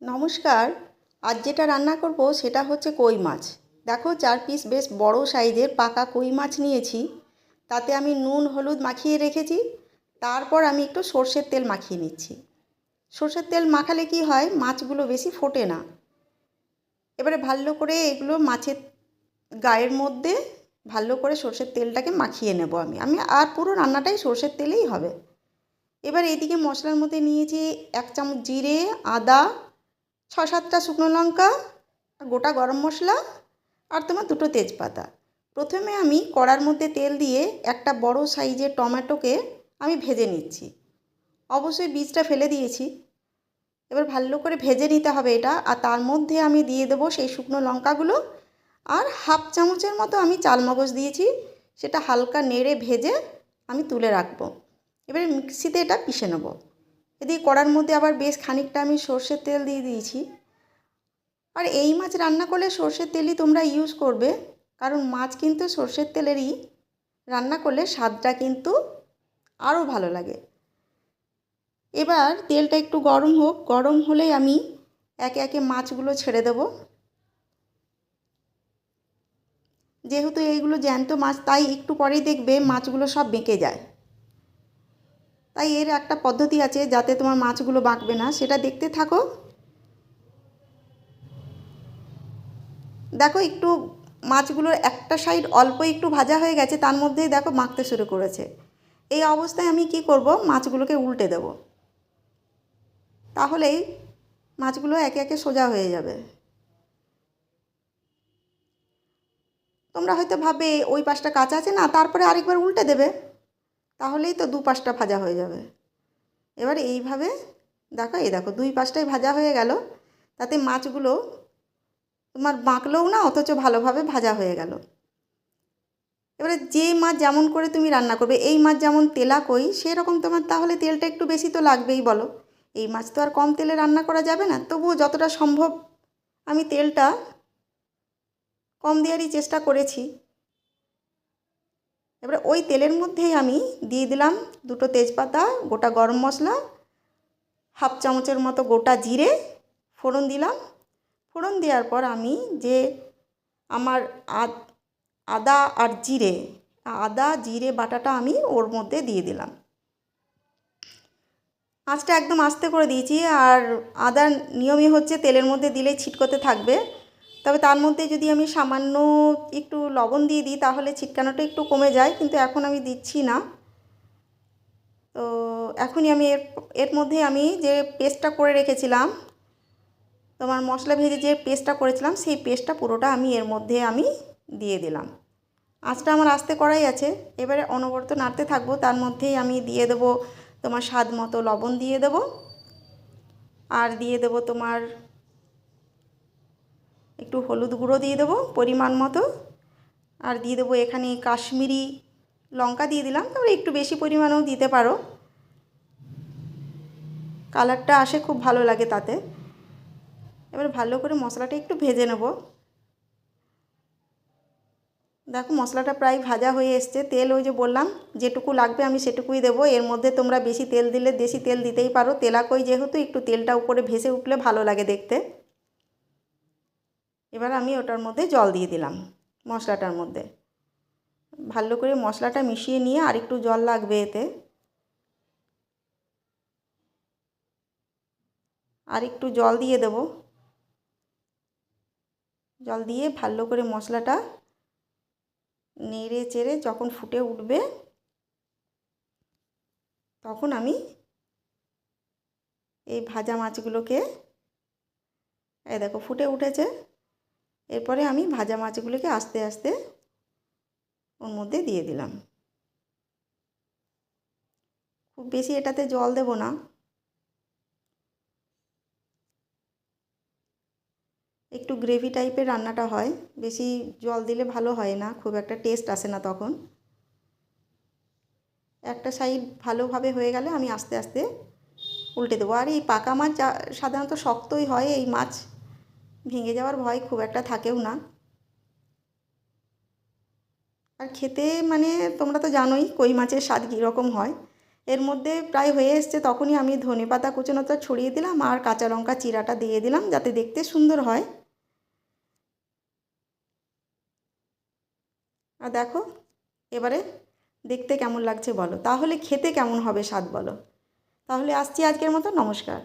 নমস্কার। আজ যেটা রান্না করব সেটা হচ্ছে কই মাছ। দেখো 4 পিস বেশ বড় সাইজের পাকা কই মাছ নিয়েছি। তাতে আমি নুন হলুদ মাখিয়ে রেখেছি। তারপর আমি একটু সর্ষের তেল মাখিয়ে নিচ্ছি। সর্ষের তেল মাখালে কি হয়, মাছগুলো বেশি ফোটে না। এবারে ভালো করে এগুলো মাছের গায়ের মধ্যে ভালো করে সর্ষের তেলটাকে মাখিয়ে নেব আমি আর পুরো রান্নাটাই সর্ষের তেলেই হবে। এবার এদিকে মশলার মধ্যে নিয়েছি 1 চামচ জিরে, আদা, 6-7টা শুকনো লঙ্কা, গোটা গরম মশলা আর তোমার 2টো তেজপাতা। প্রথমে আমি কড়ার মধ্যে তেল দিয়ে একটা বড় সাইজের টমেটোকে আমি ভেজে নিচ্ছি। অবশ্যই বীজটা ফেলে দিয়েছি। এবার ভালো করে ভেজে নিতে হবে এটা। আর তার মধ্যে আমি দিয়ে দেবো সেই শুকনো লঙ্কাগুলো আর 1/2 চামচের মতো আমি চালমগজ দিয়েছি। সেটা হালকা নেড়ে ভেজে আমি তুলে রাখবো। এবারে মিক্সিতে এটা পিষে নেব। এদিকে কড়ার মধ্যে আবার বেশ খানিকটা আমি সর্ষের তেল দিয়ে দিয়েছি। আর এই মাছ রান্না করলে সর্ষের তেলই তোমরা ইউজ করবে, কারণ মাছ কিন্তু সর্ষের তেলেরই রান্না করলে স্বাদটা কিন্তু আরও ভালো লাগে। এবার তেলটা একটু গরম হোক, গরম হলেই আমি একে একে মাছগুলো ছেড়ে দেব। যেহেতু এইগুলো জ্যান্ত মাছ, তাই একটু পরেই দেখবে মাছগুলো সব বেঁকে যায়। তাই এর একটা পদ্ধতি আছে যাতে তোমার মাছগুলো বাঁকবে না, সেটা দেখতে থাকো। দেখো একটু মাছগুলোর একটা সাইড অল্প একটু ভাজা হয়ে গেছে, তার মধ্যেই দেখো মাখতে শুরু করেছে। এই অবস্থায় আমি কি করব, মাছগুলোকে উল্টে দেব। তাহলেই মাছগুলো একে একে সোজা হয়ে যাবে। তোমরা হয়তো ভাববে ওই পাশটা কাঁচা আছে না, তারপরে আরেকবার উল্টে দেবে, তাহলেই তো 2 পাশটা ভাজা হয়ে যাবে। এবার এইভাবে দেখো, এই দেখো 2 পাশটাই ভাজা হয়ে গেল। তাতে মাছগুলো তোমার বাঁকলেও না, অথচ ভালোভাবে ভাজা হয়ে গেল। এবারে যে মাছ যেমন করে তুমি রান্না করবে, এই মাছ যেমন তেলা কই সেরকম তোমার তাহলে তেলটা একটু বেশি তো লাগবেই বলো। এই মাছ তো আর কম তেলে রান্না করা যাবে না, তবুও যতটা সম্ভব আমি তেলটা কম দেওয়ারই চেষ্টা করেছি। এবারে ওই তেলের মধ্যেই আমি দিয়ে দিলাম 2টো তেজপাতা, গোটা গরম মশলা, 1/2 চামচের মতো গোটা জিরে ফোড়ন দিলাম। ফোড়ন দেওয়ার পর আমি যে আমার আদা আর জিরে, আদা জিরে বাটাটা আমি ওর মধ্যে দিয়ে দিলাম। আঁচটা একদম আস্তে করে দিয়েছি। আর আদার নিয়মই হচ্ছে তেলের মধ্যে দিলেই ছিটকোতে থাকবে। তবে তার মধ্যে যদি আমি সামান্য একটু লবণ দিয়ে দিই তাহলে ছিটকানোটা একটু কমে যায়, কিন্তু এখন আমি দিচ্ছি না। তো এখনই আমি এর মধ্যে আমি যে পেস্টটা করে রেখেছিলাম, তোমার মশলা ভেজে যে পেস্টটা করেছিলাম, সেই পেস্টটা পুরোটা আমি এর মধ্যে আমি দিয়ে দিলাম। আঁচটা আমার আস্তে করাই আছে। এবারে অনবরত নাড়তে থাকবো। তার মধ্যেই আমি দিয়ে দেবো তোমার স্বাদ মতো লবণ দিয়ে দেবো। আর দিয়ে দেবো তোমার একটু হলুদ গুঁড়ো দিয়ে দেবো পরিমাণ মতো। আর দিয়ে দেবো এখানে কাশ্মীরি লঙ্কা দিয়ে দিলাম, তারপরে একটু বেশি পরিমাণেও দিতে পারো, কালারটা আসে খুব ভালো লাগে তাতে। এবার ভালো করে মশলাটা একটু ভেজে নেব। দেখো মশলাটা প্রায় ভাজা হয়ে এসছে। তেল ওই যে বললাম যেটুকু লাগবে আমি সেটুকুই দেবো। এর মধ্যে তোমরা বেশি তেল দিলে বেশি তেল দিতেই পারো, তেলা কই যেহেতু একটু তেলটা উপরে ভেসে উঠলে ভালো লাগে দেখতে। এবার আমি ওটার মধ্যে জল দিয়ে দিলাম, মশলাটার মধ্যে ভালো করে মশলাটা মিশিয়ে নিয়ে আর একটু জল লাগবে এতে। আর একটু জল দিয়ে দেব। জল দিয়ে ভালো করে মশলাটা নেড়ে চেড়ে যখন ফুটে উঠবে, তখন আমি এই ভাজা মাছগুলোকে, এই দেখো ফুটে উঠেছে, এরপরে আমি ভাজা মাছগুলোকে আস্তে আস্তে ওর মধ্যে দিয়ে দিলাম। খুব বেশি এটাতে জল দেব না। একটু গ্রেভি টাইপের রান্নাটা হয়, বেশি জল দিলে ভালো হয় না, খুব একটা টেস্ট আসে না তখন। একটা সাইড ভালোভাবে হয়ে গেলে আমি আস্তে আস্তে উল্টে দেবো। আর এই পাকা মাছ সাধারণত শক্তই হয়, এই মাছ ভেঙে যাওয়ার ভয় খুব একটা থাকেও না। আর খেতে মানে তোমরা তো জানোই কই মাছের স্বাদ কীরকম হয়। এর মধ্যে প্রায় হয়ে এসছে, তখনই আমি ধনেপাতা কুচনোটা ছড়িয়ে দিলাম আর কাঁচা লঙ্কা চিরাটা দিয়ে দিলাম যাতে দেখতে সুন্দর হয়। আর দেখো এবারে দেখতে কেমন লাগছে বলো, তাহলে খেতে কেমন হবে স্বাদ বলো। তাহলে আসছি আজকের মতো, নমস্কার।